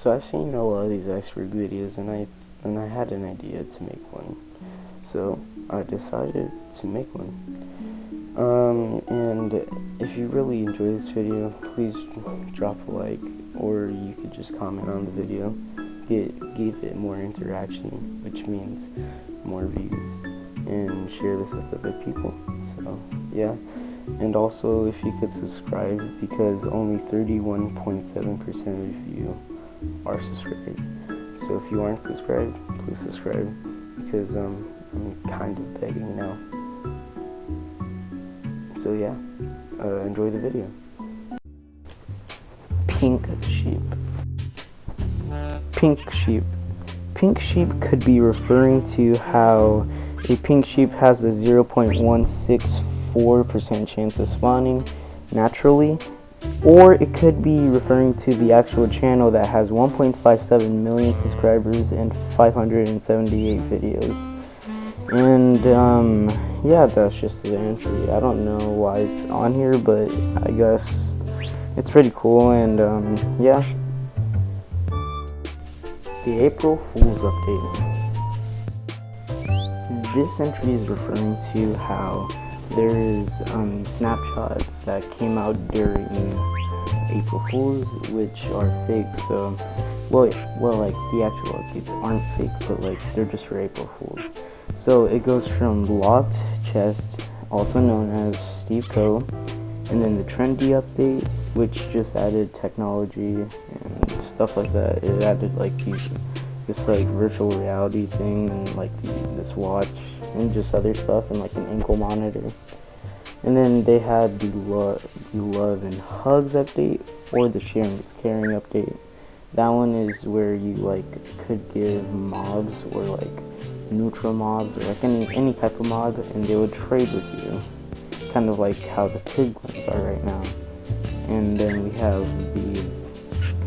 So I've seen a lot of these Iceberg videos, and I had an idea to make one. So I decided to make one. And if you really enjoy this video, please drop a like, or you could just comment on the video. Give it more interaction, which means more views, and share this with other people. So yeah. And also, if you could subscribe, because only 31.7% of you are subscribed. So if you aren't subscribed, please subscribe, because I'm kind of begging now. So yeah, enjoy the video. Pink sheep. Pink sheep. Pink sheep could be referring to how a pink sheep has a 0.164% chance of spawning naturally, or it could be referring to the actual channel that has 1.57 million subscribers and 578 videos. And yeah, that's just the entry. I don't know why it's on here, but I guess it's pretty cool. And yeah, the April Fool's update. This entry is referring to how there is snapshots that came out during April Fools, which are fake. So, well, like the actual updates aren't fake, but like they're just for April Fools. So it goes from Locked Chest, also known as Steve Co, and then the Trendy update, which just added technology and stuff like that. It added like this like virtual reality thing, and like this watch, and just other stuff, and like an ankle monitor. And then they had the love and hugs update, or the sharing is caring update. That one is where you like could give mobs, or like neutral mobs, or like any type of mob, and they would trade with you, kind of like how the piglins are right now. And then we have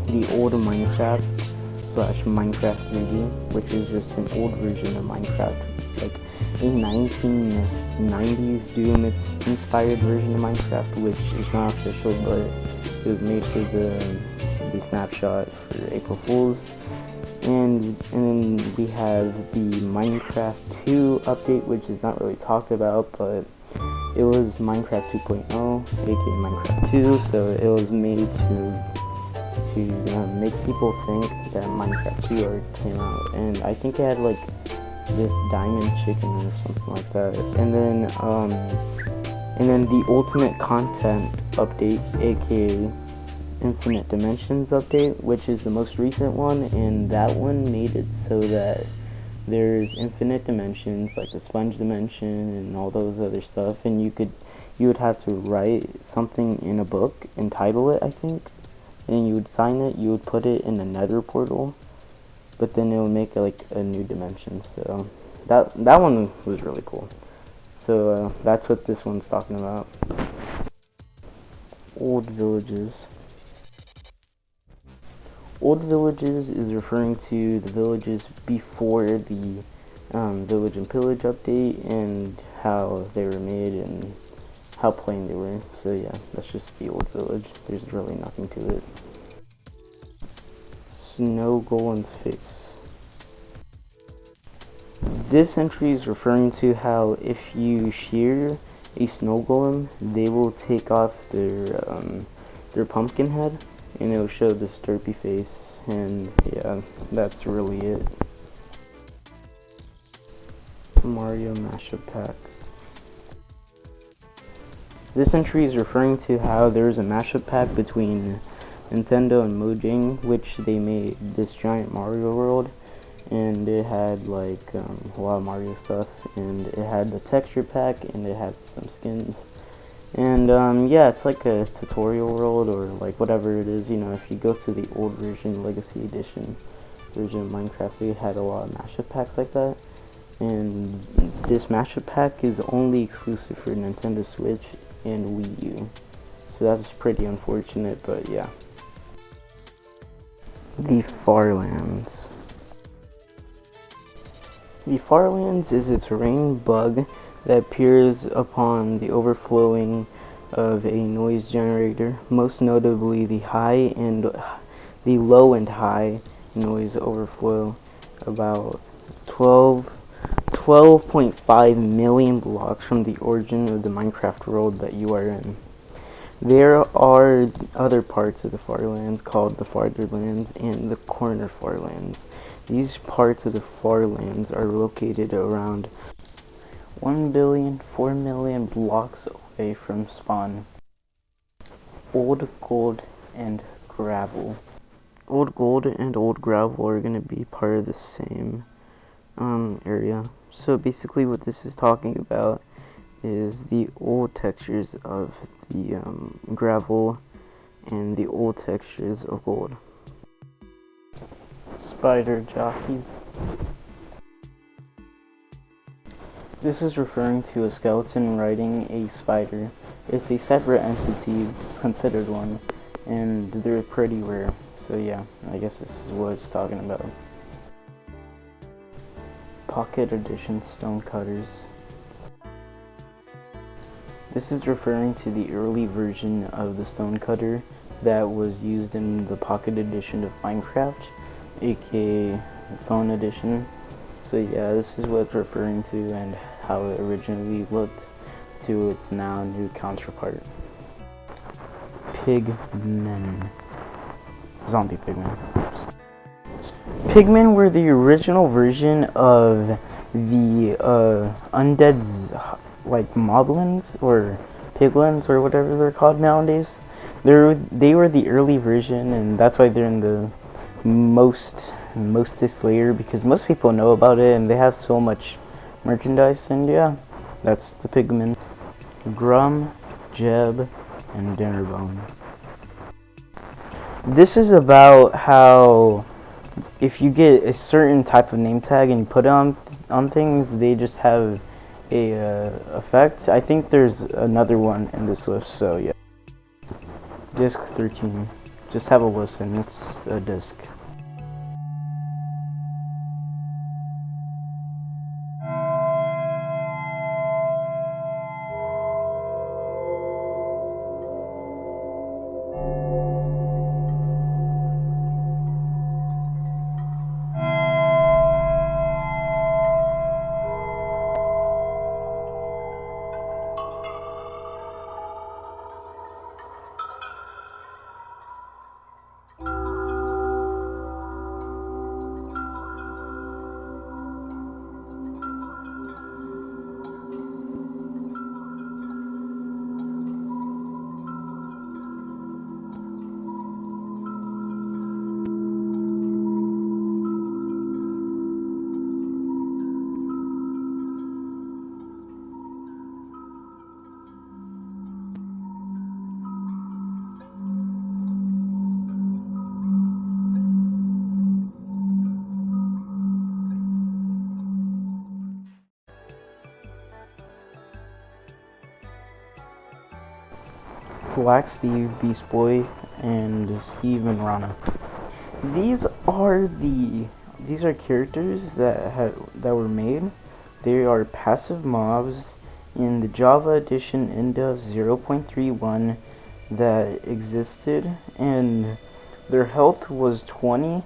the old Minecraft / Minecraft 3D, which is just an old version of Minecraft, like a 1990s Doom inspired version of Minecraft, which is not official, but it was made for the snapshot for April Fools. And then we have the Minecraft 2 update, which is not really talked about, but it was Minecraft 2.0, aka Minecraft 2, so it was made to make people think that Minecraft 2 already came out. And I think it had like this diamond chicken or something like that. And then the ultimate content update, aka Infinite Dimensions update, which is the most recent one, and that one made it so that there's infinite dimensions, like the sponge dimension and all those other stuff, and you would have to write something in a book and title it, I think, and you would sign it, you would put it in the nether portal, but then it would make like a new dimension. So that one was really cool. So that's what this one's talking about. Old villages. Old villages is referring to the villages before the Village and Pillage update, and how they were made and how plain they were. So yeah, that's just the old village. There's really nothing to it. Snow Golem's face. This entry is referring to how if you shear a snow golem, they will take off their pumpkin head, and it will show this derpy face. And yeah, that's really it. Mario mashup pack. This entry is referring to how there's a mashup pack between Nintendo and Mojang, which they made this giant Mario world, and it had like a lot of Mario stuff, and it had the texture pack, and it had some skins. And yeah, it's like a tutorial world, or like whatever it is. You know, if you go to the old version, Legacy Edition version of Minecraft, they had a lot of mashup packs like that. And this mashup pack is only exclusive for Nintendo Switch and Wii U. So that's pretty unfortunate, but yeah. The Farlands. The Farlands is a terrain bug that appears upon the overflowing of a noise generator, most notably the high the low and high noise overflow about 12.5 million blocks from the origin of the Minecraft world that you are in. There are other parts of the Farlands called the Fartherlands and the Corner Farlands. These parts of the Farlands are located around 1,000,000,004,000,000 blocks away from spawn. Old gold and gravel. Old gold and old gravel are going to be part of the same area. So basically what this is talking about is the old textures of the gravel and the old textures of gold. Spider jockeys. This is referring to a skeleton riding a spider. It's a separate entity, considered one, and they're pretty rare. So yeah, I guess this is what it's talking about. Pocket Edition stonecutters. This is referring to the early version of the stonecutter that was used in the Pocket Edition of Minecraft, aka Phone Edition. So yeah, this is what it's referring to and how it originally looked to its now new counterpart. Pigmen. Zombie pigmen. Pigmen were the original version of the undead's like moblins or piglins or whatever they're called nowadays. They were the early version, and that's why they're in the mostest layer, because most people know about it and they have so much merchandise. And yeah, that's the pigmen. Grum, Jeb, and Dinnerbone. This is about how if you get a certain type of name tag and you put it on things, they just have a effect. I think there's another one in this list, so yeah. Disc 13. Just have a listen, it's a disc. Black Steve, Beast Boy, and Steve and Rana. These are characters that were made. They are passive mobs in the Java edition Indev 0.31 that existed, and their health was 20,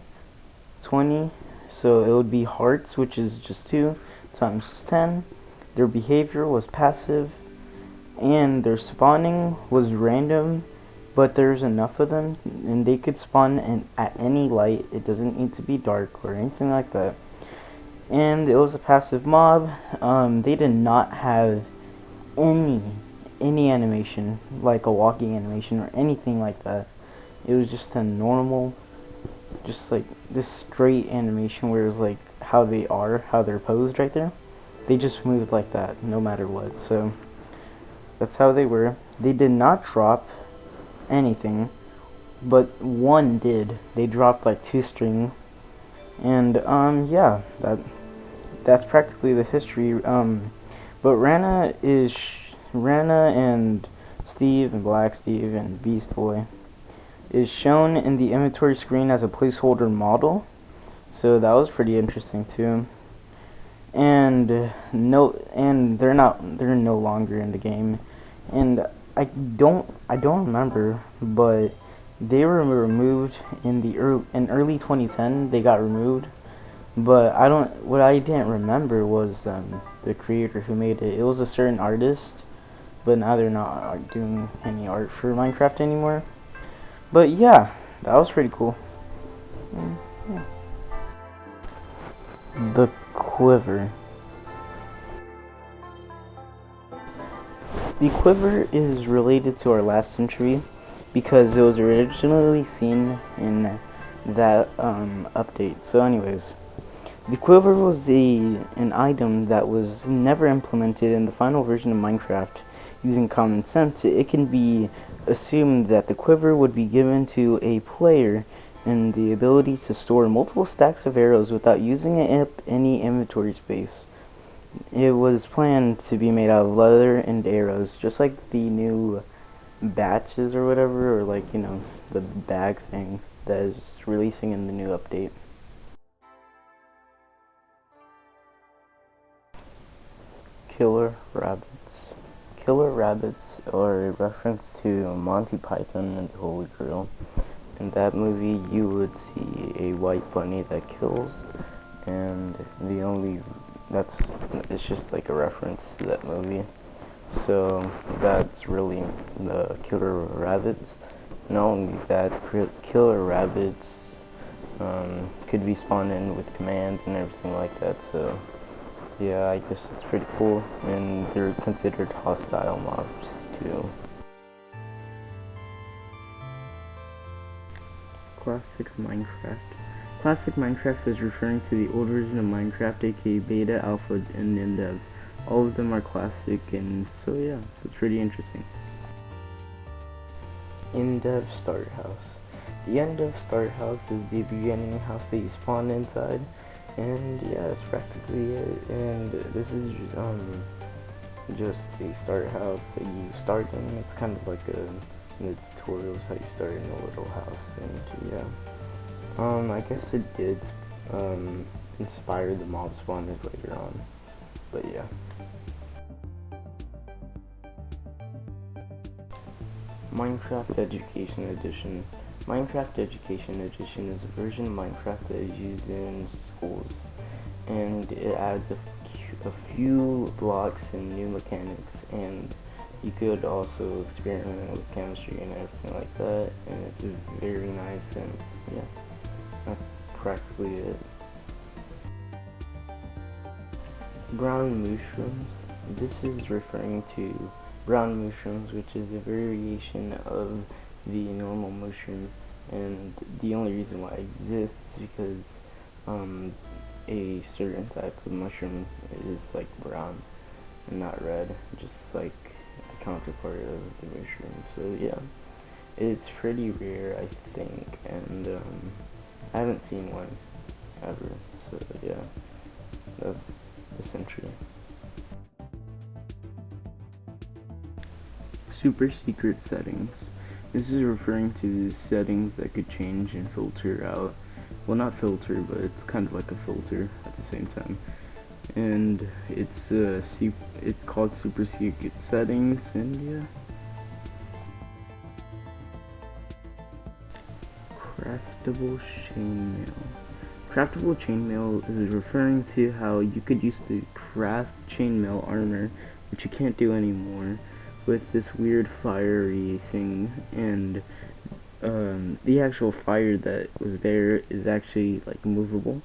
so it would be hearts, which is just 2 times 10. Their behavior was passive, and their spawning was random, but there's enough of them, and they could spawn at any light. It doesn't need to be dark or anything like that. And it was a passive mob. They did not have any animation, like a walking animation or anything like that. It was just a normal, just like this straight animation where it was like how they're posed right there. They just moved like that no matter what. So that's how they were. They did not drop anything, but one did. They dropped like 2 string, and yeah, that's practically the history. But Rana and Steve and Black Steve and Beast Boy is shown in the inventory screen as a placeholder model, so that was pretty interesting too. And they're no longer in the game. And I don't remember, but They were removed in early 2010. They got removed, but what I didn't remember was the creator who made it. It was a certain artist, but now they're not doing any art for Minecraft anymore. But yeah, that was pretty cool. Yeah. The quiver. The quiver is related to our last entry because it was originally seen in that update. So anyways, the quiver was an item that was never implemented in the final version of Minecraft. Using common sense, it can be assumed that the quiver would be given to a player and the ability to store multiple stacks of arrows without using up any inventory space. It was planned to be made out of leather and arrows, just like the new batches or whatever, or like, you know, the bag thing that is releasing in the new update. Killer rabbits. Killer rabbits are a reference to Monty Python and the Holy Grail. In that movie, you would see a white bunny that kills, and it's just like a reference to that movie. So that's really the killer rabbits. Not only that, killer rabbits could be spawned in with commands and everything like that. So yeah, I guess it's pretty cool, and they're considered hostile mobs too. Classic Minecraft. Classic Minecraft is referring to the old version of Minecraft, aka Beta, Alpha, and Indev. All of them are classic, and so yeah, it's pretty interesting. Indev Start House. The Indev Start House is the beginning house that you spawn inside, and yeah, that's practically it. And this is just a start house that you start in. It's kind of like the tutorials how you start in a little house, and yeah. I guess it did inspire the mob spawners later on, but yeah. Minecraft Education Edition. Minecraft Education Edition is a version of Minecraft that is used in schools, and it adds a few blocks and new mechanics, and you could also experiment with chemistry and everything like that, and it's very nice, and yeah, that's practically it. Brown mushrooms. This is referring to brown mushrooms, which is a variation of the normal mushroom, and the only reason why it exists is because a certain type of mushroom is like brown and not red, just like a counterpart of the mushroom. So yeah, it's pretty rare, I think, and I haven't seen one ever, so yeah, that's this entry. Super secret settings. This is referring to settings that could change and filter out. Well, not filter, but it's kind of like a filter at the same time. And it's called super secret settings, and yeah. Craftable chainmail. Craftable chainmail is referring to how you could use to craft chainmail armor, which you can't do anymore, with this weird fiery thing, and the actual fire that was there is actually like movable.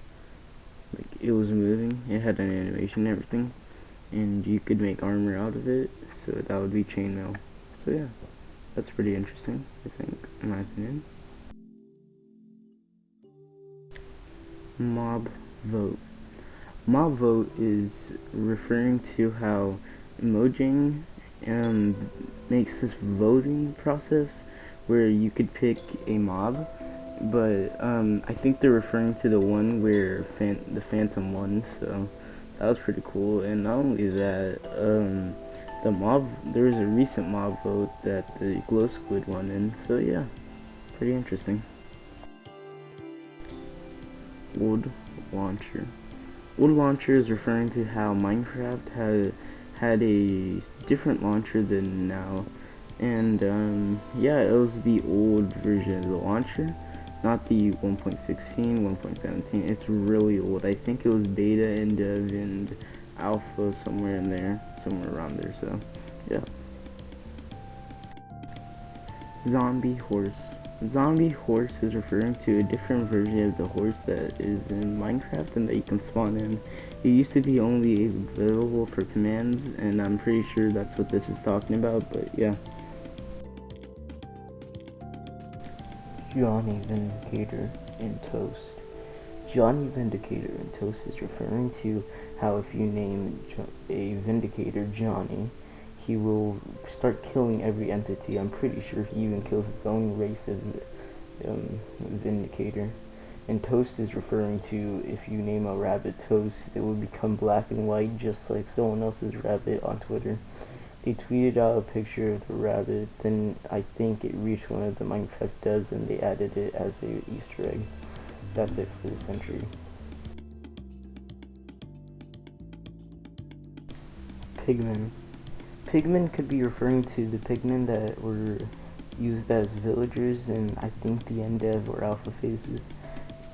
Like it was moving, it had an animation and everything, and you could make armor out of it, so that would be chainmail. So yeah, that's pretty interesting, I think, in my opinion. Mob vote. Mob vote is referring to how Mojang makes this voting process where you could pick a mob, but I think they're referring to the one where the Phantom won, so that was pretty cool. And not only that, there was a recent mob vote that the Glow Squid won in, so yeah, pretty interesting. Wood launcher. Wood launcher is referring to how Minecraft had a different launcher than now, And yeah, it was the old version of the launcher, not the 1.16, 1.17. It's really old. I think it was beta and dev and alpha somewhere in there, somewhere around there. So yeah. Zombie horse. Zombie horse is referring to a different version of the horse that is in Minecraft and that you can spawn in. It used to be only available for commands, and I'm pretty sure that's what this is talking about, but yeah. Johnny Vindicator in Toast. Johnny Vindicator in Toast is referring to how if you name a Vindicator Johnny, he will start killing every entity. I'm pretty sure he even kills his own race as Vindicator. And Toast is referring to if you name a rabbit Toast, it will become black and white just like someone else's rabbit on Twitter. They tweeted out a picture of the rabbit, then I think it reached one of the Minecraft devs and they added it as a Easter egg. That's it for this entry. Pigmen. Pigmen could be referring to the pigmen that were used as villagers in I think the end dev or alpha phases.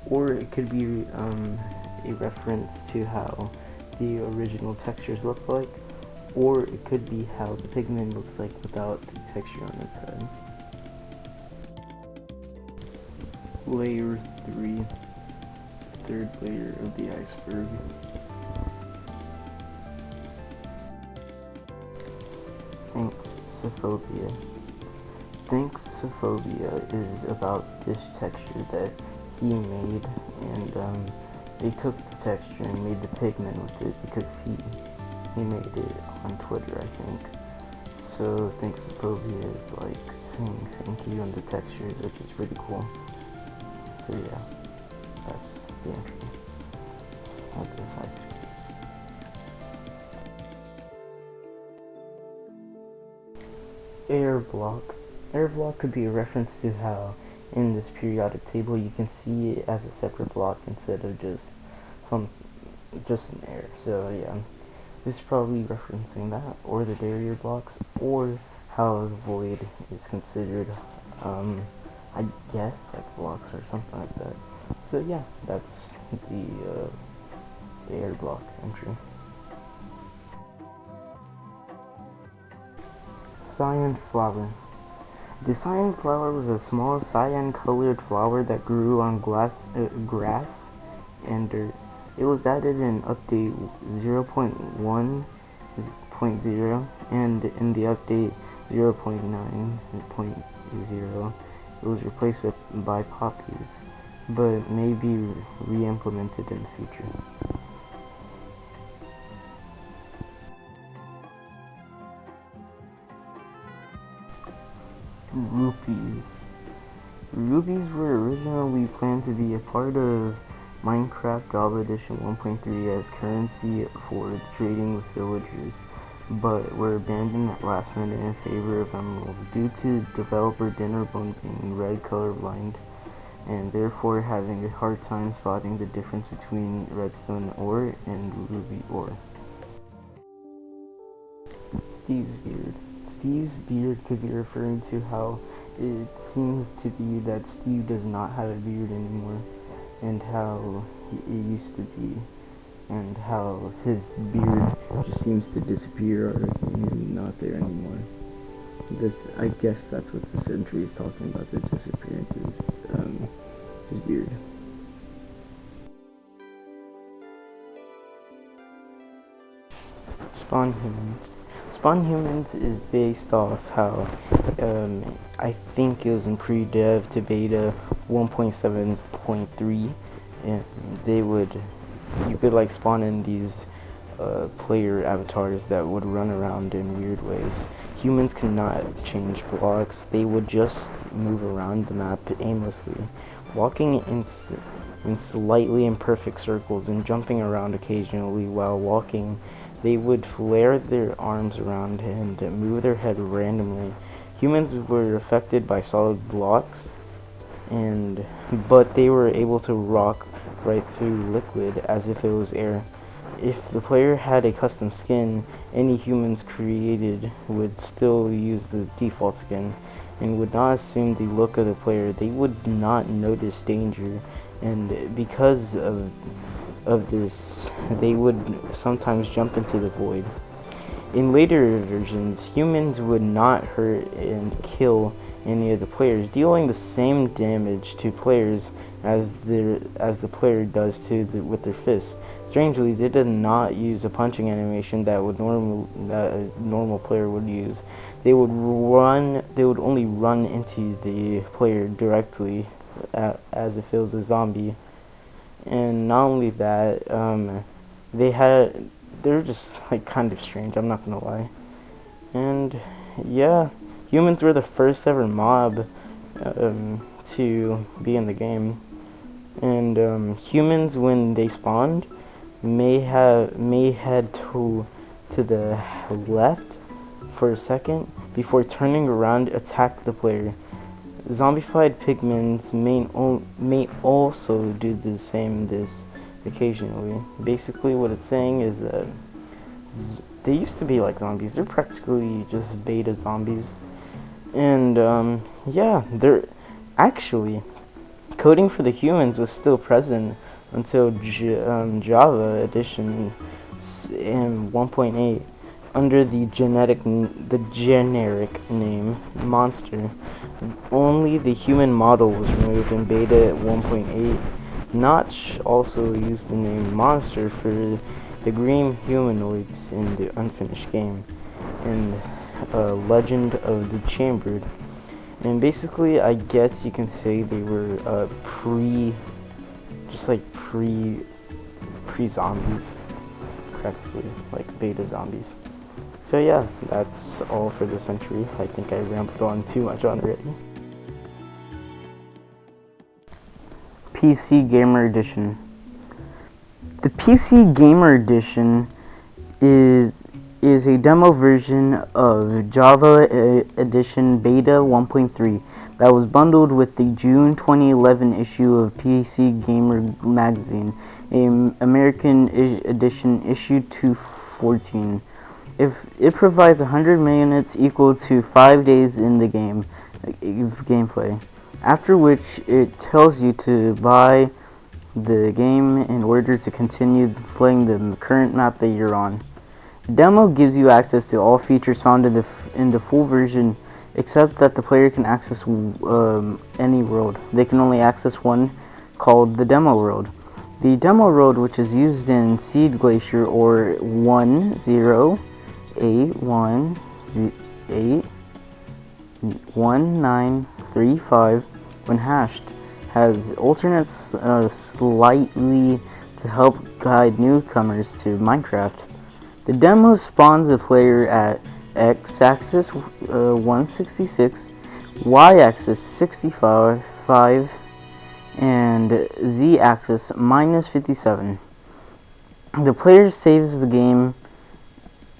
Or it could be a reference to how the original textures look like. Or it could be how the pigment looks like without the texture on its head. Layer 3, third layer of the iceberg. Thanks-sophobia. Thanks-sophobia is about this texture that he made, and they took the texture and made the pigment with it because he made it on Twitter, I think. So Thanks-sophobia is like saying thank you on the textures, which is pretty cool. So yeah, that's the entry of this iceberg. Air block. Air block could be a reference to how in this periodic table you can see it as a separate block instead of just an air. So yeah, this is probably referencing that, or the barrier blocks, or how the void is considered, I guess, like blocks or something like that. So yeah, that's the air block entry. Cyan flower. The cyan flower was a small cyan-colored flower that grew on grass and dirt. It was added in update 0.1.0 and in the update 0.9.0 it was replaced by poppies, but may be re-implemented in the future. Rupees. Rupees were originally planned to be a part of Minecraft Java Edition 1.3 as currency for trading with villagers, but were abandoned at last minute in favor of emeralds due to developer Dinnerbone being red colorblind and therefore having a hard time spotting the difference between redstone ore and ruby ore. Steve's beard. Steve's beard could be referring to how it seems to be that Steve does not have a beard anymore, and how it used to be, and how his beard just seems to disappear or not there anymore. I guess that's what this entry is talking about, the disappearance of his beard. Spawn humans. Spawn humans is based off how I think it was in pre-dev to beta 1.7.3, and you could like spawn in these player avatars that would run around in weird ways. Humans cannot change blocks, they would just move around the map aimlessly, walking in slightly imperfect circles and jumping around occasionally while walking. They would flare their arms around and move their head randomly. Humans were affected by solid blocks, but they were able to rock right through liquid as if it was air. if the player had a custom skin, any humans created would still use the default skin and would not assume the look of the player. They would not notice danger, and because of this, they would sometimes jump into the void. In later versions, humans would not hurt and kill any of the players, dealing the same damage to players as the player does with their fists. Strangely, they did not use a punching animation that a normal player would use. They would only run into the player directly, as if it was a zombie. And not only that, they're just like kind of strange, I'm not gonna lie. And yeah, humans were the first ever mob to be in the game. And humans, when they spawned, may head to the left for a second before turning around to attack the player. Zombified pigments may also do the same this occasionally. Basically what it's saying is that they used to be like zombies. They're practically just beta zombies. And yeah, they're actually coding for the humans was still present until Java edition in 1.8 under the generic name Monster. Only the human model was removed in beta at 1.8. Notch also used the name Monster for the green humanoids in the unfinished game and Legend of the Chambered. And basically, I guess you can say they were pre zombies, practically, like beta zombies. So yeah, that's all for this entry. I think I rambled on too much already. PC Gamer Edition. The PC Gamer Edition is a demo version of Java Edition Beta 1.3 that was bundled with the June 2011 issue of PC Gamer magazine, an American edition issue 214. If it provides 100 minutes equal to 5 days in the game gameplay, after which it tells you to buy the game in order to continue playing the current map that you're on. The demo gives you access to all features found in the full version, except that the player can access any world. They can only access one called the demo world. The demo world, which is used in Seed Glacier or 10811935 when hashed, has alternates slightly to help guide newcomers to Minecraft. The demo spawns the player at x-axis 166, y-axis 65, and z-axis -57. The player saves the game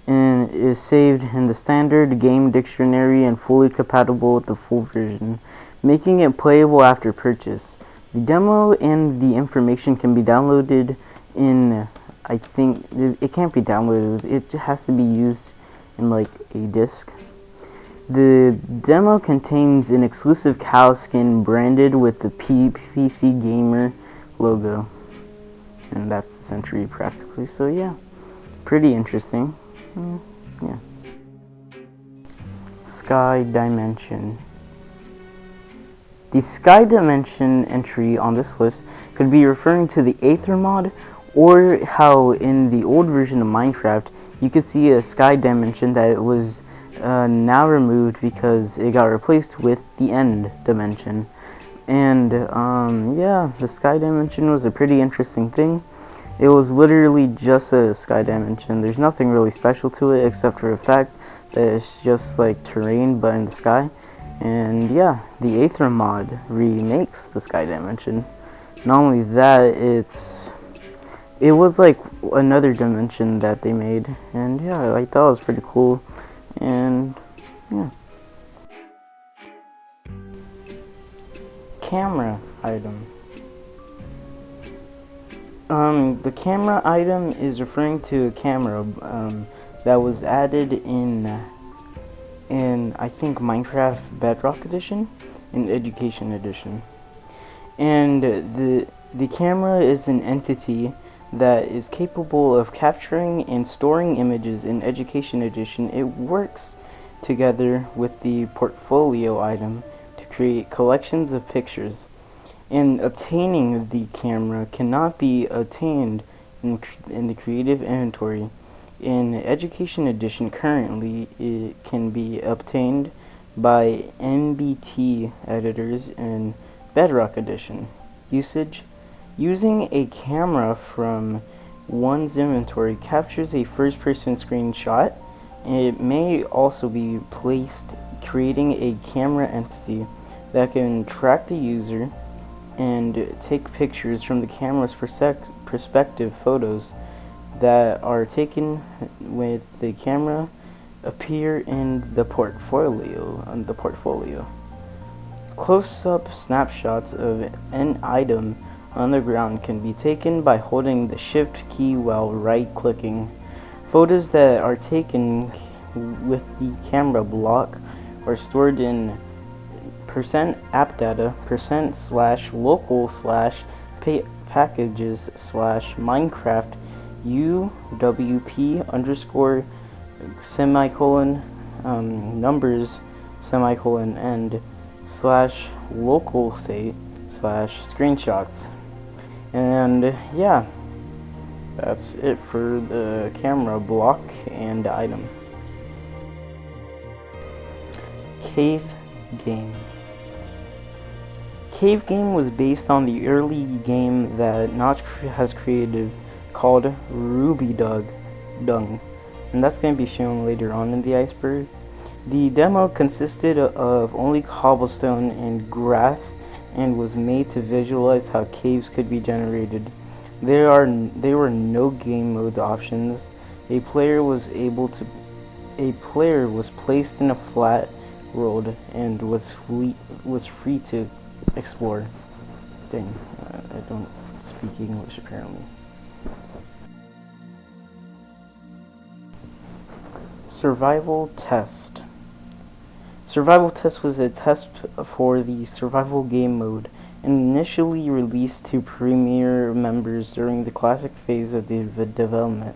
and is saved in the standard game dictionary and fully compatible with the full version, making it playable after purchase. The demo and the information can be downloaded in, I think, it can't be downloaded, it has to be used in like a disc. The demo contains an exclusive cow skin branded with the PC Gamer logo. And that's the century practically, so yeah, pretty interesting. Yeah. Sky Dimension. The Sky Dimension entry on this list could be referring to the Aether mod, or how in the old version of Minecraft you could see a Sky Dimension that was now removed because it got replaced with the End Dimension. And yeah, the Sky Dimension was a pretty interesting thing. It was literally just a Sky Dimension. There's nothing really special to it except for the fact that it's just like terrain but in the sky. And yeah, the Aether mod remakes the Sky Dimension. Not only that, it was like another dimension that they made, and yeah, I thought it was pretty cool. And yeah. Camera item. The camera item is referring to a camera that was added in I think Minecraft Bedrock Edition, in Education Edition. And the camera is an entity that is capable of capturing and storing images in Education Edition. It works together with the portfolio item to create collections of pictures. And obtaining the camera cannot be obtained in the creative inventory. In Education Edition currently, it can be obtained by NBT editors in Bedrock Edition. Usage: using a camera from one's inventory captures a first-person screenshot. It may also be placed, creating a camera entity that can track the user and take pictures from the camera's perspective. Photos that are taken with the camera appear in the portfolio. Close-up snapshots of an item on the ground can be taken by holding the Shift key while right-clicking. Photos that are taken with the camera block are stored in %appdata, %/local/packages/Minecraft UWP _ numbers and /local state /screenshots. And yeah, that's it for the camera block and item. Cave Game. Cave Game was based on the early game that Notch has created called Ruby Dung, and that's going to be shown later on in the Iceberg. The demo consisted of only cobblestone and grass and was made to visualize how caves could be generated. There were no game mode options. A player was placed in a flat world and was free to explore. Dang, I don't speak English apparently. Survival Test. Survival Test was a test for the survival game mode, and initially released to Premier members during the classic phase of the development,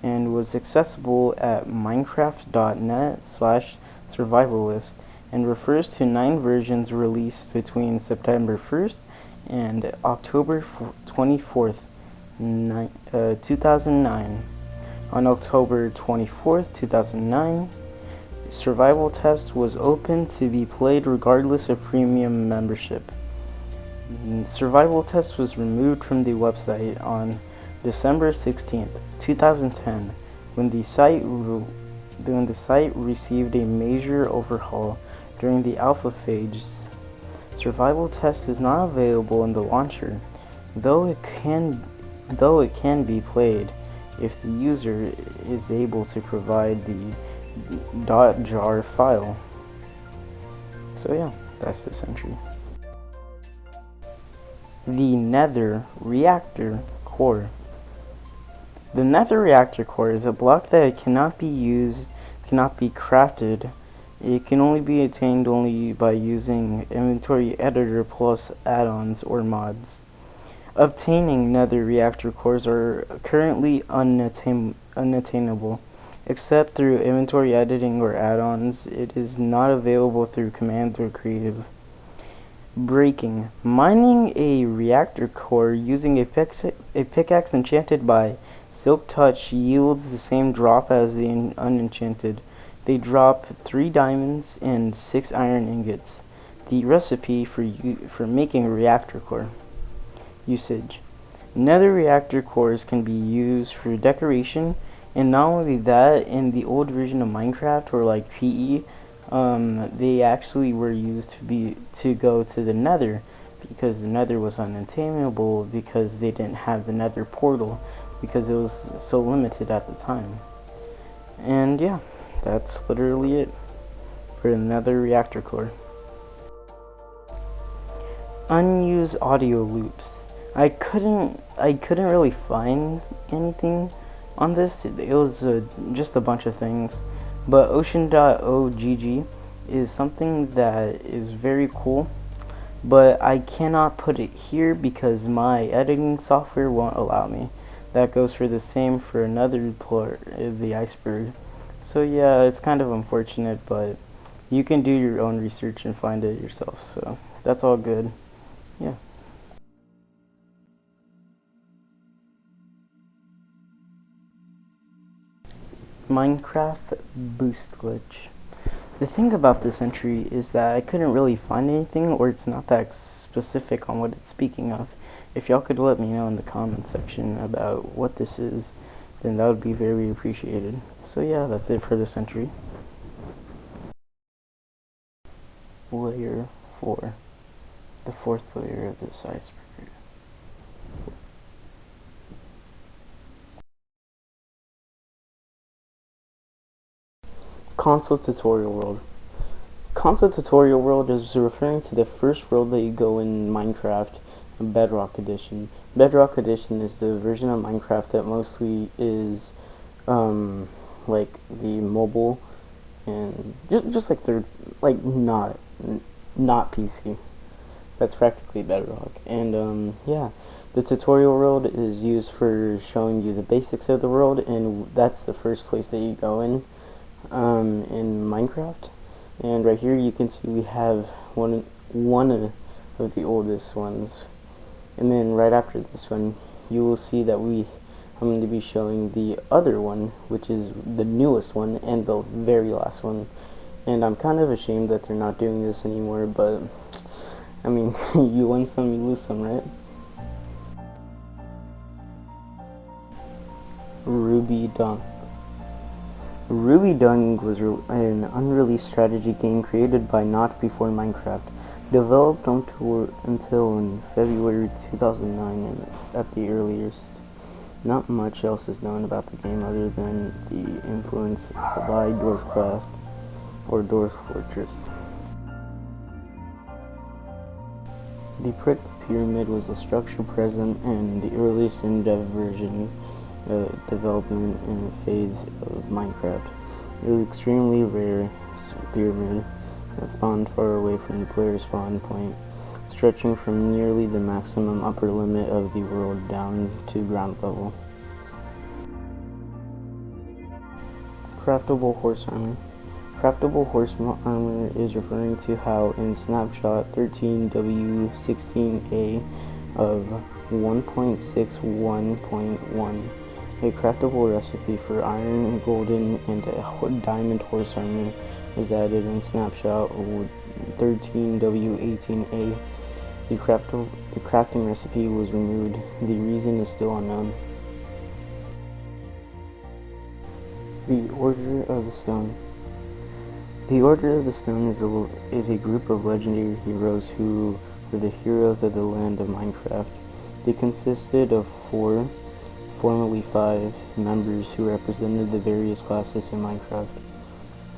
and was accessible at minecraft.net/survivalist, and refers to 9 versions released between September 1st and October 24th, 2009. On October 24th, 2009, Survival Test was open to be played regardless of premium membership. Survival Test was removed from the website on December 16th, 2010, when the site received a major overhaul during the alpha phase. Survival Test is not available in the launcher, though it can be played if the user is able to provide the .jar file. So yeah, that's this entry. The Nether Reactor Core. The Nether Reactor Core is a block that cannot be used, cannot be crafted. It can only be attained by using Inventory Editor plus add-ons or mods. Obtaining Nether Reactor Cores are currently unattainable, except through inventory editing or add-ons. It is not available through commands or creative. Breaking. Mining a reactor core using a pickaxe enchanted by Silk Touch yields the same drop as the unenchanted. They drop 3 diamonds and 6 iron ingots. The recipe for making a reactor core. Usage. Nether reactor cores can be used for decoration, and not only that, in the old version of Minecraft or like PE, they actually were used to go to the Nether, because the Nether was unattainable because they didn't have the Nether portal, because it was so limited at the time. And yeah, that's literally it for the Nether reactor core. Unused audio loops. I couldn't really find anything on this. It was just a bunch of things, but ocean.ogg is something that is very cool, but I cannot put it here because my editing software won't allow me. That goes for the same for another port, the Iceberg. So yeah, it's kind of unfortunate, but you can do your own research and find it yourself, so that's all good. Yeah. Minecraft boost glitch. The thing about this entry is that I couldn't really find anything, or it's not that specific on what it's speaking of. If y'all could let me know in the comment section about what this is, then that would be very appreciated. So yeah, that's it for this entry. Layer 4. The fourth layer of this iceberg. Console tutorial world. Console tutorial world is referring to the first world that you go in Minecraft, Bedrock Edition. Bedrock Edition is the version of Minecraft that mostly is like the mobile and just like they're like not PC. That's practically Bedrock. And yeah, the tutorial world is used for showing you the basics of the world, and that's the first place that you go in Minecraft. And right here you can see we have one of the oldest ones, and then right after this one you will see that I'm going to be showing the other one, which is the newest one and the very last one. And I'm kind of ashamed that they're not doing this anymore, but I mean, you win some, you lose some, right? Ruby Dunk. Ruby Dunk was an unreleased strategy game created by Not Before Minecraft, developed until in February 2009 at the earliest. Not much else is known about the game other than the influence by Dwarfcraft or Dwarf Fortress. The Pricked Pyramid was a structure present in the earliest in-depth version development in phase of Minecraft. It was extremely rare pyramid that spawned far away from the player's spawn point, stretching from nearly the maximum upper limit of the world down to ground level. Craftable horse armor. Craftable horse armor is referring to how in snapshot 13W16A of 1.61.1 a craftable recipe for iron, golden, and diamond horse armor was added in snapshot 13W18A. The crafting recipe was removed. The reason is still unknown. The Order of the Stone. The Order of the Stone is a group of legendary heroes who were the heroes of the land of Minecraft. They consisted of formerly 5 members who represented the various classes in Minecraft.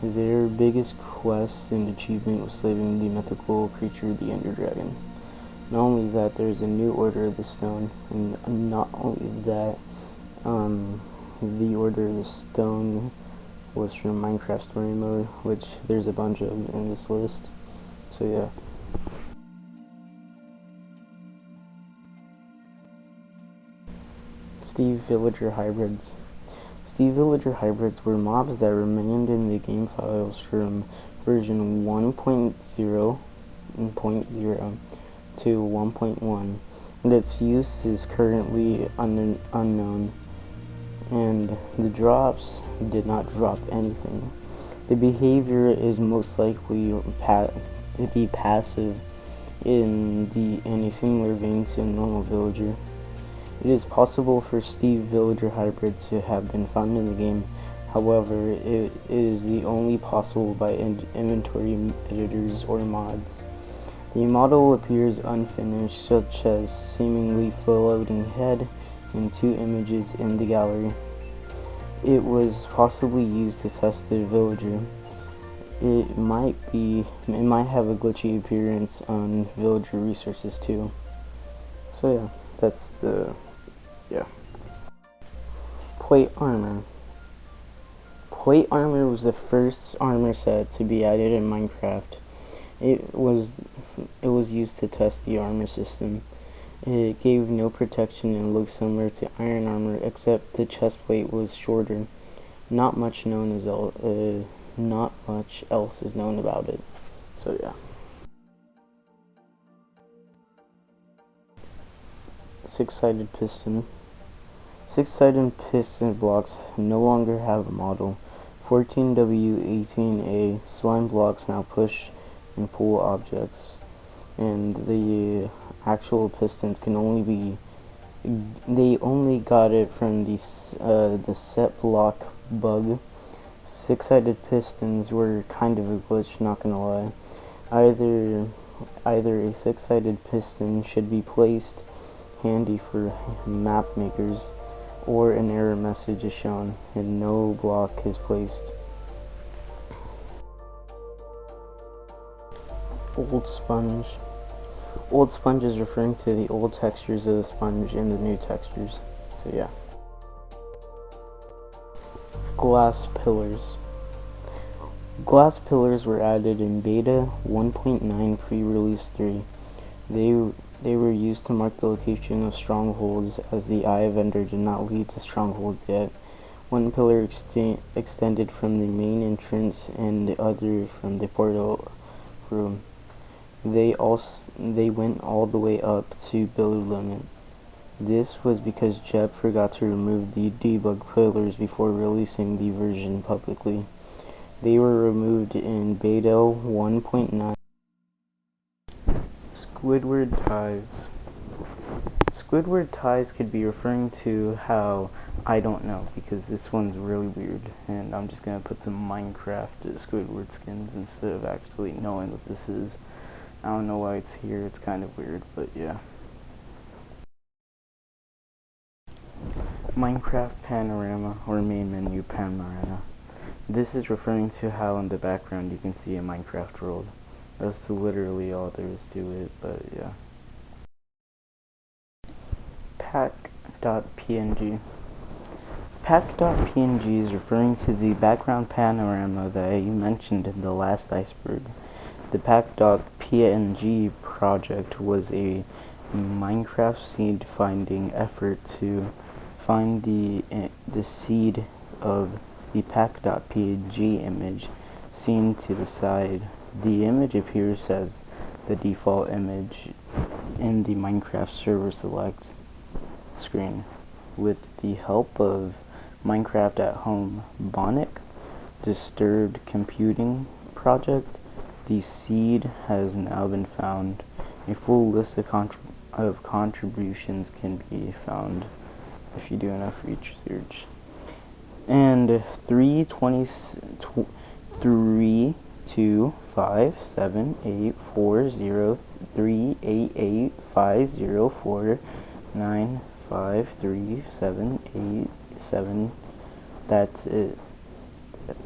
Their biggest quest and achievement was slaying the mythical creature, the Ender Dragon. Not only that, there's a new Order of the Stone, and not only that, the Order of the Stone was from Minecraft Story Mode, which there's a bunch of in this list. So yeah. Steve Villager hybrids. Steve Villager hybrids were mobs that remained in the game files from version 1.0 to 1.1, and its use is currently unknown, and the drops did not drop anything. The behavior is most likely to be passive in a similar vein to a normal villager. It is possible for Steve Villager hybrids to have been found in the game, however, it is the only possible by inventory editors or mods. The model appears unfinished, such as seemingly floating head and 2 images in the gallery. It was possibly used to test the villager. It might have a glitchy appearance on villager resources too. So yeah. that's the, yeah. Plate armor. Plate armor was the first armor set to be added in Minecraft. It was used to test the armor system. It gave no protection and looked similar to iron armor, except the chest plate was shorter. Not much else is known about it. So yeah. Six-sided piston. Six-sided piston blocks no longer have a model. 14W18A slime blocks now push and pull objects, and the actual pistons can only be. They only got it from the set block bug. Six-sided pistons were kind of a glitch, not gonna lie. Either a six-sided piston should be placed handy for map makers, or an error message is shown and no block is placed. Old sponge. Old sponge is referring to the old textures of the sponge and the new textures. So yeah. Glass pillars. Glass pillars were added in beta 1.9 pre-release 3. They were used to mark the location of strongholds, as the Eye of Ender did not lead to strongholds yet. One pillar extended from the main entrance and the other from the portal room. They went all the way up to build limit. This was because Jeb forgot to remove the debug pillars before releasing the version publicly. They were removed in beta 1.9. Squidward ties. Squidward ties could be referring to how, I don't know, because this one's really weird, and I'm just gonna put some Minecraft Squidward skins instead of actually knowing what this is. I don't know why it's here, it's kind of weird, but yeah. Minecraft panorama, or main menu panorama. This is referring to how in the background you can see a Minecraft world. That's literally all there is to it, but yeah. Pack.png. Pack.png is referring to the background panorama that I mentioned in the last Iceberg. The Pack.png project was a Minecraft seed finding effort to find the seed of the Pack.png image seen to the side. The image appears as the default image in the Minecraft server select screen. With the help of Minecraft at Home Bonic Disturbed Computing project, the seed has now been found. A full list of contributions can be found if you do enough research. And 3232578403850495378 that's it.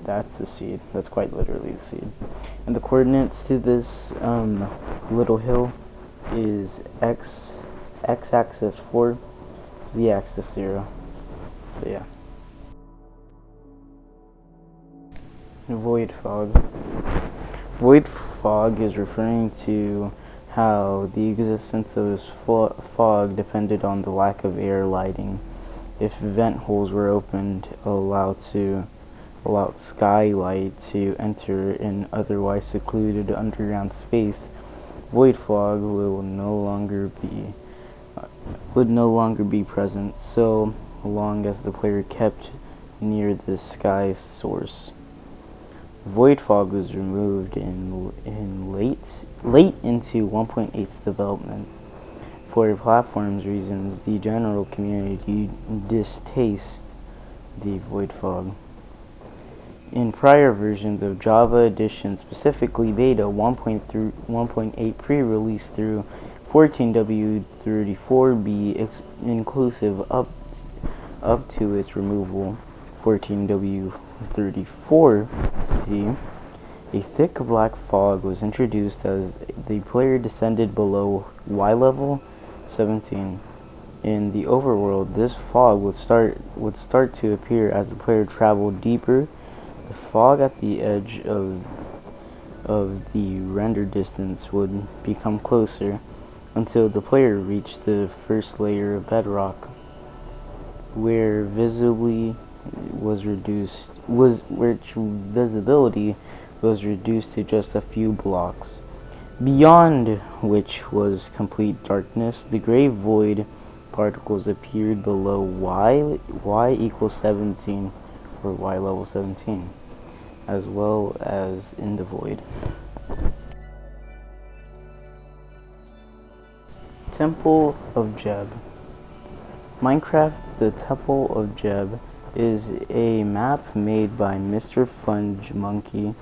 That's the seed. That's quite literally the seed. And the coordinates to this little hill is x-axis 4, z-axis 0. So yeah. Void fog. Void fog is referring to how the existence of this fog depended on the lack of air lighting. If vent holes were opened, allowed skylight to enter an otherwise secluded underground space, void fog would no longer be present, so long as the player kept near the sky source. Void fog was removed in late into 1.8's development. For platforms reasons, the general community distastes the void fog. In prior versions of Java Edition, specifically Beta 1.8 pre-release through 14W34B inclusive up to its removal, 14W34C, a thick black fog was introduced as the player descended below Y level 17. In the overworld, this fog would start to appear as the player traveled deeper. The fog at the edge of the render distance would become closer until the player reached the first layer of bedrock, where visibility was reduced to just a few blocks, beyond which was complete darkness. The gray void particles appeared below y equals 17, or y level 17, as well as in the void. Temple of Jeb. Minecraft The Temple of Jeb is a map made by Mr. Funge Monkey.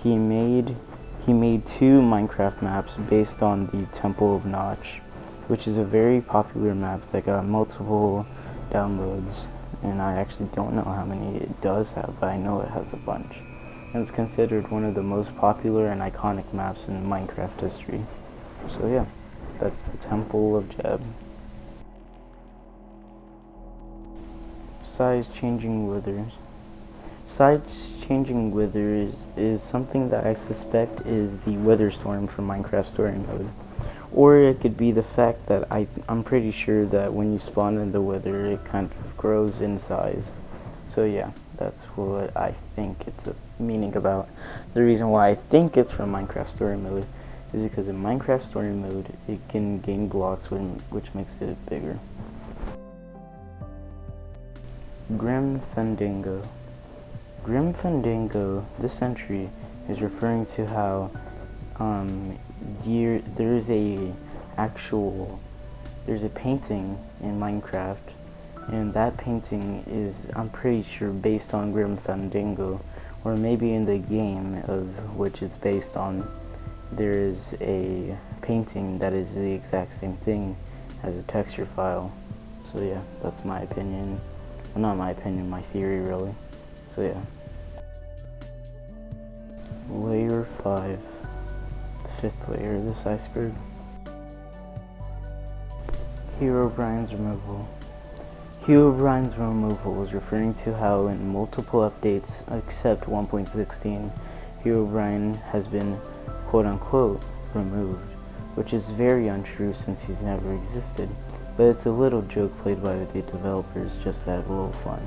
He made 2 Minecraft maps based on the Temple of Notch, which is a very popular map that got multiple downloads, and I actually don't know how many it does have, but I know it has a bunch. And it's considered one of the most popular and iconic maps in Minecraft history. So yeah, that's the Temple of Jeb. Size changing withers. Size changing withers is something that I suspect is the wither storm from Minecraft Story Mode. Or it could be the fact that I'm pretty sure that when you spawn in the wither, it kind of grows in size. So yeah, that's what I think it's a meaning about. The reason why I think it's from Minecraft Story Mode is because in Minecraft Story Mode, it can gain blocks, which makes it bigger. Grim Fandango. Grim Fandango, this entry is referring to how there's a painting in Minecraft, and that painting is, I'm pretty sure, based on Grim Fandango, or maybe in the game of which it's based on, there is a painting that is the exact same thing as a texture file. So yeah, that's my opinion. Well, not my opinion, my theory really. So yeah. Layer 5. The 5th layer of this iceberg. Herobrine's removal. Herobrine's removal is referring to how in multiple updates, except 1.16, Herobrine has been quote-unquote removed, which is very untrue since he's never existed, but it's a little joke played by the developers just to have a little fun.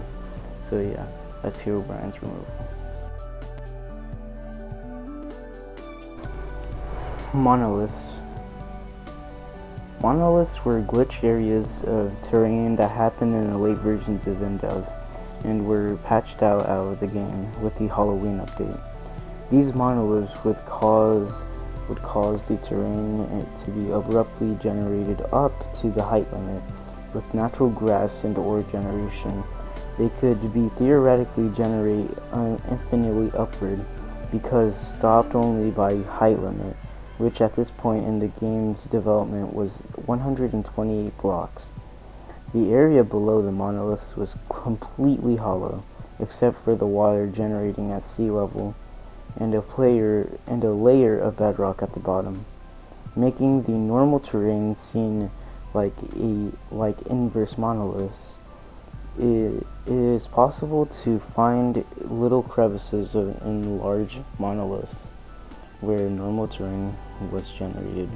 So yeah, that's Herobrine's removal. Monoliths. Monoliths were glitched areas of terrain that happened in the late versions of Endev and were patched out of the game with the Halloween update. These monoliths would cause the terrain to be abruptly generated up to the height limit with natural grass and ore generation. They could be theoretically generate infinitely upward because stopped only by height limit, which at this point in the game's development was 128 blocks. The area below the monoliths was completely hollow, except for the water generating at sea level, and a layer of bedrock at the bottom, making the normal terrain seem like inverse monoliths. It is possible to find little crevices in large monoliths where normal terrain was generated.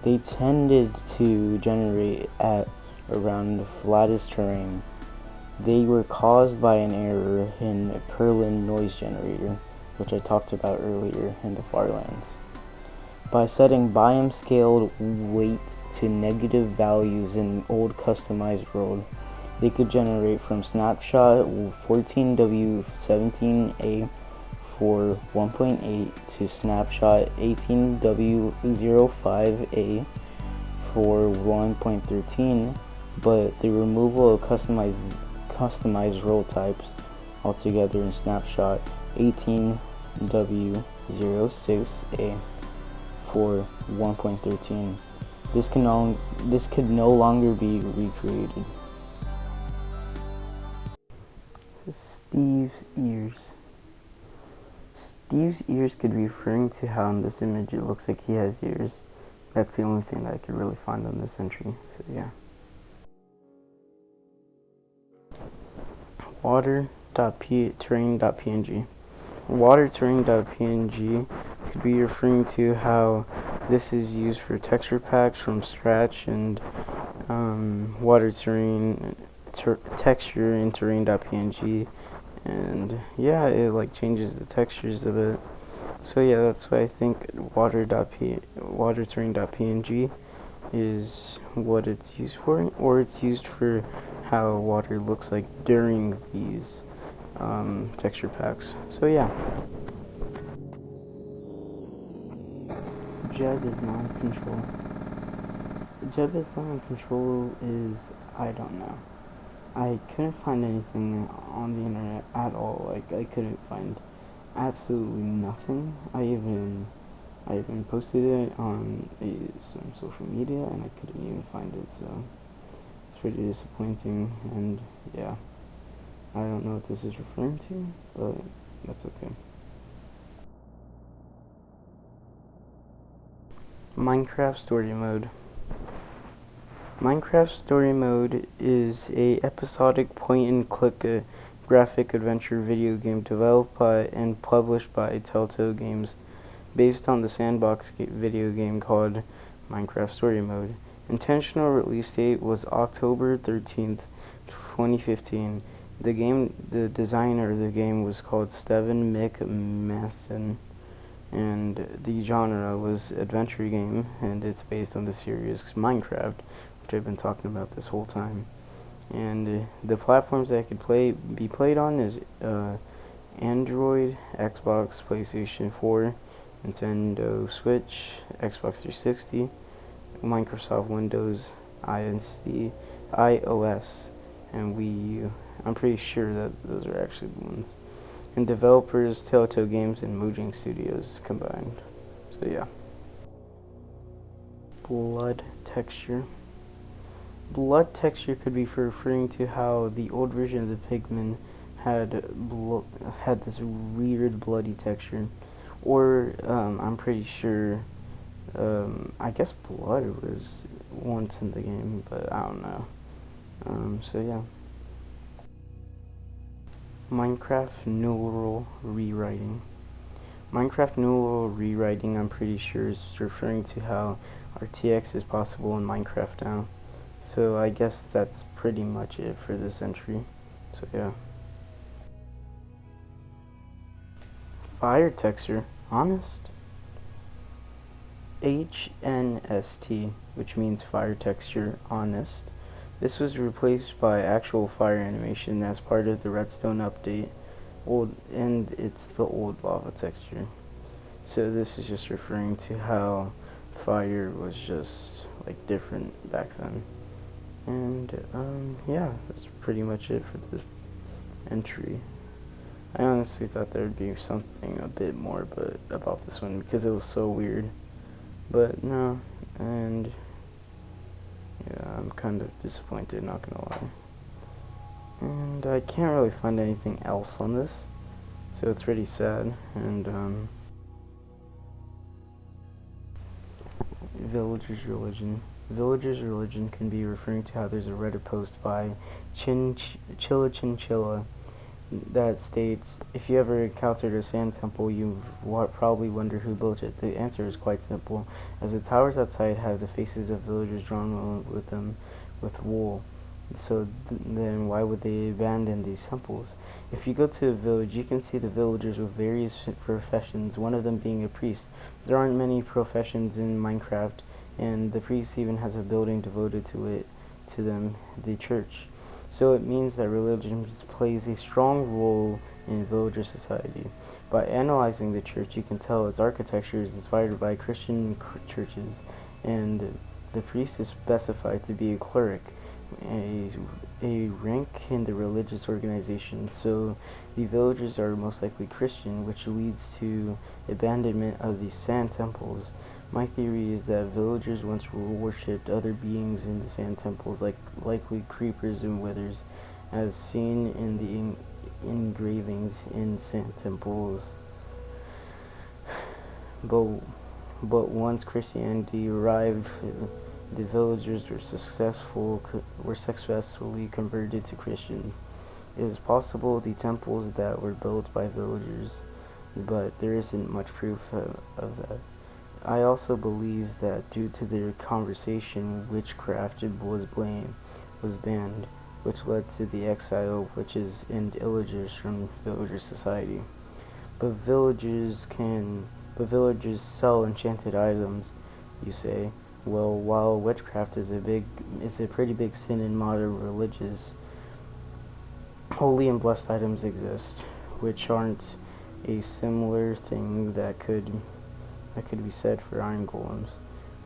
They tended to generate at around the flattest terrain. They were caused by an error in Perlin noise generator, which I talked about earlier in the Farlands. By setting biome scaled weight to negative values in old customized world, they could generate from snapshot 14W17A for 1.8 to snapshot 18W05A for 1.13, but the removal of customized role types altogether in snapshot 18W06A for 1.13. This could no longer be recreated. Steve's ears. Steve's ears could be referring to how in this image it looks like he has ears, That's the only thing that I could really find on this entry. So yeah. Water.terrain.png. Water.terrain.png could be referring to how this is used for texture packs from scratch, and water terrain texture in terrain.png, and yeah, it like changes the textures of it. So yeah, that's why I think water.terrain.png is what it's used for, or it's used for how water looks like during these texture packs. So yeah. Jeb is non-control. Jeb is non-control is, I don't know. I couldn't find anything on the internet at all. Like, I couldn't find absolutely nothing. I even posted it on some social media, and I couldn't even find it. So it's pretty disappointing. And yeah, I don't know what this is referring to, but that's okay. Minecraft Story Mode. Minecraft Story Mode is a episodic point-and-click graphic adventure video game developed by and published by Telltale Games, based on the sandbox video game called Minecraft Story Mode. Intentional release date was October 13th, 2015. The designer of the game was called Steven McMasson, and the genre was adventure game, and it's based on the series Minecraft, which I've been talking about this whole time. And the platforms that it could be played on is Android, Xbox, PlayStation 4, Nintendo Switch, Xbox 360, Microsoft Windows, iOS, and Wii U. I'm pretty sure that those are actually the ones. And developers Telltale Games and Mojang Studios combined. So yeah. Blood texture. Blood texture could be referring to how the old version of the Pigman had this weird bloody texture, or I'm pretty sure. I guess blood was once in the game, but I don't know. So yeah. Minecraft neural rewriting. Minecraft neural rewriting, I'm pretty sure, is referring to how RTX is possible in Minecraft now. So I guess that's pretty much it for this entry. So yeah. Fire texture, honest. HNST, which means fire texture, honest. This was replaced by actual fire animation as part of the Redstone update, and it's the old lava texture. So this is just referring to how fire was just like different back then. And yeah, that's pretty much it for this entry. I honestly thought there would be something a bit more about this one, because it was so weird. But no, and yeah, I'm kind of disappointed, not gonna lie. And I can't really find anything else on this, so it's pretty sad. And Villager's Religion. Villager's Religion can be referring to how there's a Reddit post by Chilla Chinchilla that states, if you ever encountered a sand temple, you probably wonder who built it. The answer is quite simple, as the towers outside have the faces of villagers drawn with them with wool. So then why would they abandon these temples? If you go to a village, you can see the villagers with various professions, one of them being a priest. There aren't many professions in Minecraft, and the priest even has a building devoted to them, the church. So it means that religion plays a strong role in villager society. By analyzing the church, you can tell its architecture is inspired by Christian churches, and the priest is specified to be a cleric, a rank in the religious organization. So the villagers are most likely Christian, which leads to abandonment of these sand temples. My theory is that villagers once worshipped other beings in the sand temples, likely creepers and withers, as seen in the engravings in sand temples. But but once Christianity arrived, the villagers were successfully converted to Christians. It is possible the temples that were built by villagers, but there isn't much proof of that. I also believe that due to their conversation, witchcraft was banned, which led to the exile of witches and illagers from villager society. But villagers sell enchanted items, you say. Well, while witchcraft is a pretty big sin in modern religions, holy and blessed items exist, which aren't a similar thing that could be said for iron golems,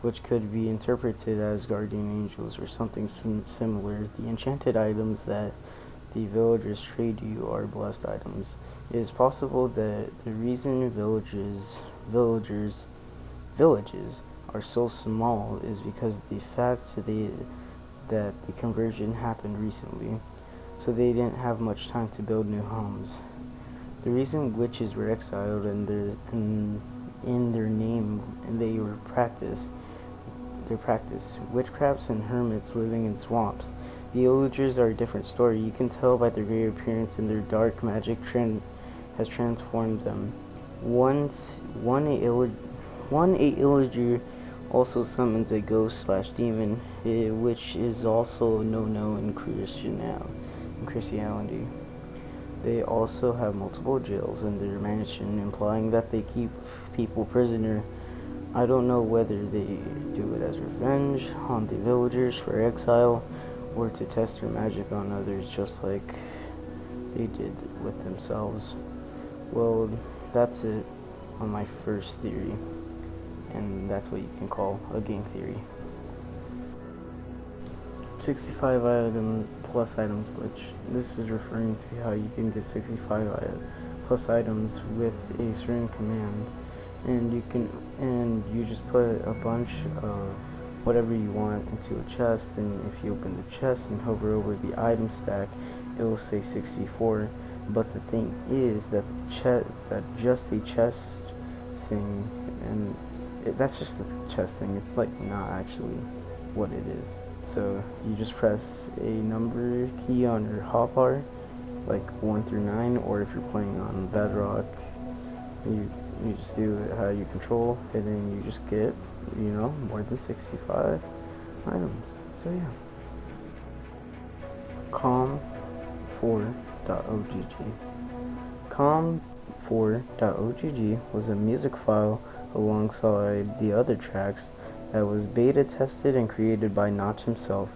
which could be interpreted as guardian angels or something similar. The enchanted items that the villagers trade you are blessed items. It is possible that the reason villages are so small is because the fact that the conversion happened recently, so they didn't have much time to build new homes. The reason witches were exiled in their name and their practice, witchcrafts and hermits living in swamps. The illagers are a different story. You can tell by their very appearance and their dark magic has transformed them. One illager also summons a ghost/demon, which is also no in Christianity. They also have multiple jails in their mansion, implying that they keep people prisoner. I don't know whether they do it as revenge on the villagers for exile, or to test their magic on others, just like they did with themselves. Well, that's it on my first theory, and that's what you can call a game theory. 65 plus items glitch. This is referring to how you can get 65 plus items with a certain command, and you just put a bunch of whatever you want into a chest, and if you open the chest and hover over the item stack, it will say 64. But the thing is that just a chest thing, and that's just a chest thing. It's like not actually what it is. So you just press a number key on your hotbar, like 1 through 9, or if you're playing on Bedrock, you just do it how you control, and then you just get, more than 65 items. So yeah. com4.ogg. com4.ogg was a music file alongside the other tracks that was beta tested and created by Notch himself.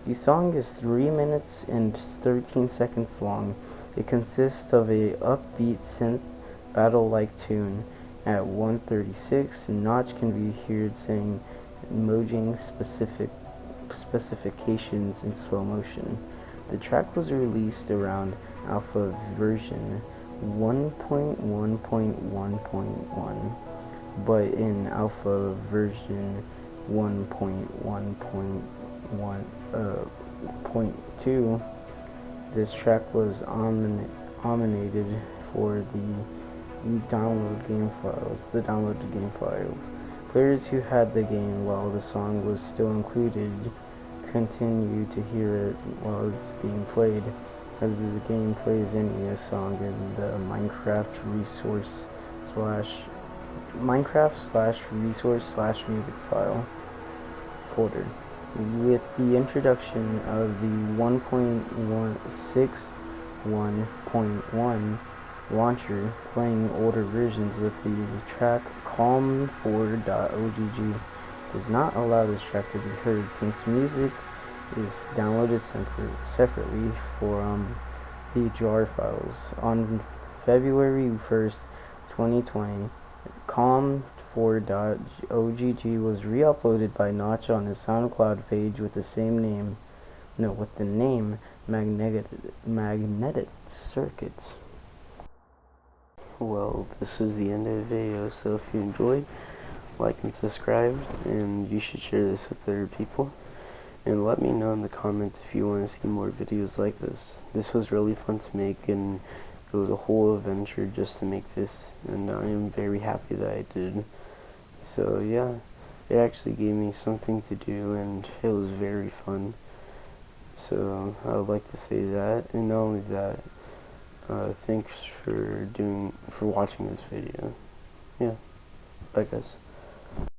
The song is 3 minutes and 13 seconds long. It consists of a upbeat synth battle-like tune. At 1:36, Notch can be heard saying merging specifications in slow motion. The track was released around alpha version 1.1.1.1, but in alpha version 1.1.2, this track was nominated for the downloaded game files. Players who had the game while the song was still included continue to hear it while it's being played, as the game plays any song in the Minecraft/resource/music file folder. With the introduction of the 1.6.1.1 launcher, playing older versions with the track com4.ogg does not allow this track to be heard, since music is downloaded separately for the jar files. On February 1st, 2020, com4.ogg was re-uploaded by Notch on his SoundCloud page with the name Magnetic Circuit. Well, this is the end of the video, so if you enjoyed, like and subscribe, and you should share this with other people. And let me know in the comments if you want to see more videos like this. This was really fun to make, and it was a whole adventure just to make this, and I am very happy that I did. So yeah, it actually gave me something to do, and it was very fun. So I would like to say that, and not only that, thanks for watching this video. Yeah, bye guys.